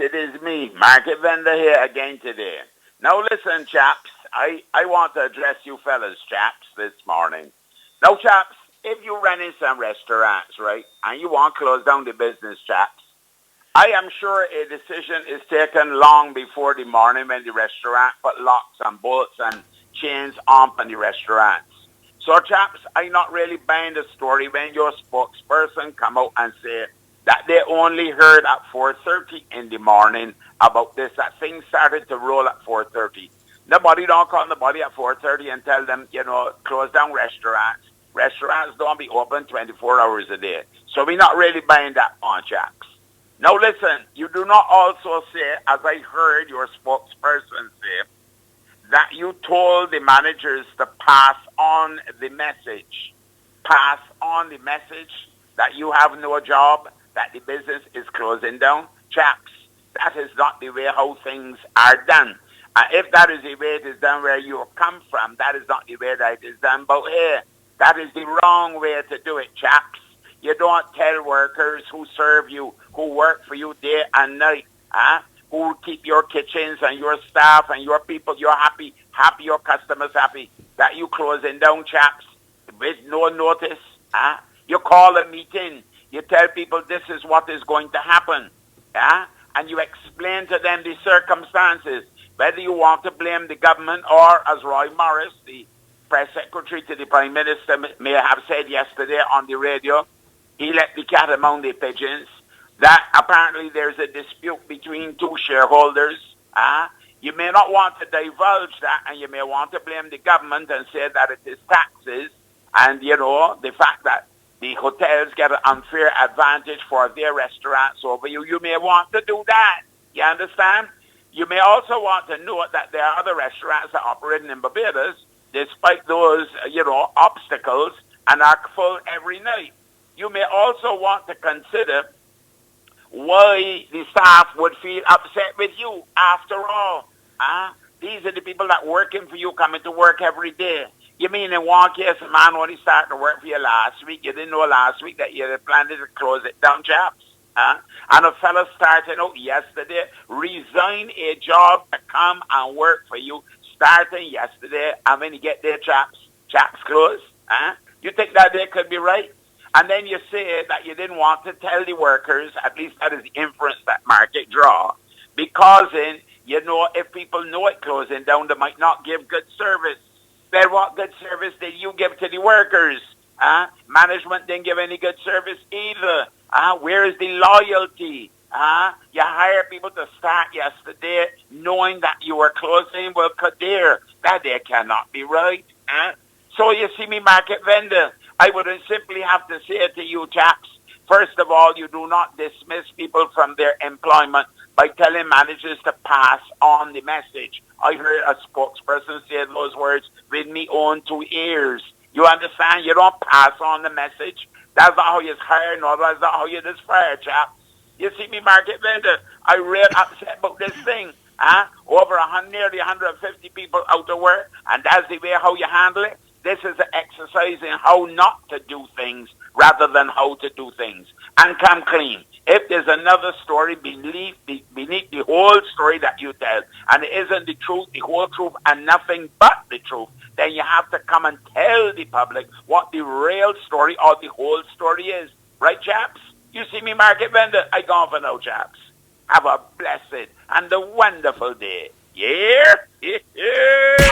it is me, Market Vendor here again today. Now listen, chaps, I want to address you fellas, chaps, this morning. Now, chaps, if you run in some restaurants, right, and you want to close down the business, chaps, I am sure a decision is taken long before the morning when the restaurant put locks and bolts and chains on the restaurants. So, chaps, I'm not really buying the story when your spokesperson come out and say that they only heard at 4:30 in the morning about this, that things started to roll at 4:30. Nobody don't call nobody at 4:30 and tell them, close down restaurants. Restaurants don't be open 24 hours a day. So we're not really buying that on, chaps. Now listen, you do not also say, as I heard your spokesperson say, that you told the managers to pass on the message. Pass on the message that you have no job, that the business is closing down. Chaps, that is not the way how things are done. And if that is the way it is done where you come from, that is not the way that it is done. But here, that is the wrong way to do it, chaps. You don't tell workers who serve you, who work for you day and night, who keep your kitchens and your staff and your people, you're happy, your customers happy, that you closing down, chaps, with no notice. You call a meeting. You tell people this is what is going to happen. And you explain to them the circumstances, whether you want to blame the government or, as Roy Morris, the press secretary to the Prime Minister, may have said yesterday on the radio, he let the cat among the pigeons, that apparently there's a dispute between two shareholders. You may not want to divulge that, and you may want to blame the government and say that it is taxes and, the fact that the hotels get an unfair advantage for their restaurants over you. You may want to do that. You understand? You may also want to note that there are other restaurants that are operating in Barbados, despite those, obstacles, and are full every night. You may also want to consider why the staff would feel upset with you. After all, these are the people that working for you, coming to work every day. You mean in one case, a man only started to work for you last week. You didn't know last week that you had planned to close it down, chaps. And a fellow started out yesterday, resigned a job to come and work for you, starting yesterday, and when you get there, chaps close. You think that they could be right? And then you say that you didn't want to tell the workers, at least that is the inference that market draw, because if people know it closing down, they might not give good service. Then what good service did you give to the workers? Management didn't give any good service either. Where is the loyalty? You hire people to start yesterday knowing that you were closing. Well, Kadir, that they cannot be right. So you see me, Market Vendor, I would simply have to say to you, chaps, first of all, you do not dismiss people from their employment by telling managers to pass on the message. I heard a spokesperson say those words with me own 2 ears. You understand? You don't pass on the message. That's not how you hire, nor that's not how you just fire, chap. You see me, Market Vendor, I real upset about this thing. Over nearly 150 people out of work, and that's the way how you handle it. This is an exercise in how not to do things rather than how to do things. And come clean. If there's another story beneath the whole story that you tell, and it isn't the truth, the whole truth, and nothing but the truth, then you have to come and tell the public what the real story or the whole story is. Right, chaps? You see me, Market Vendor? I gone for now, chaps. Have a blessed and a wonderful day. Yeah?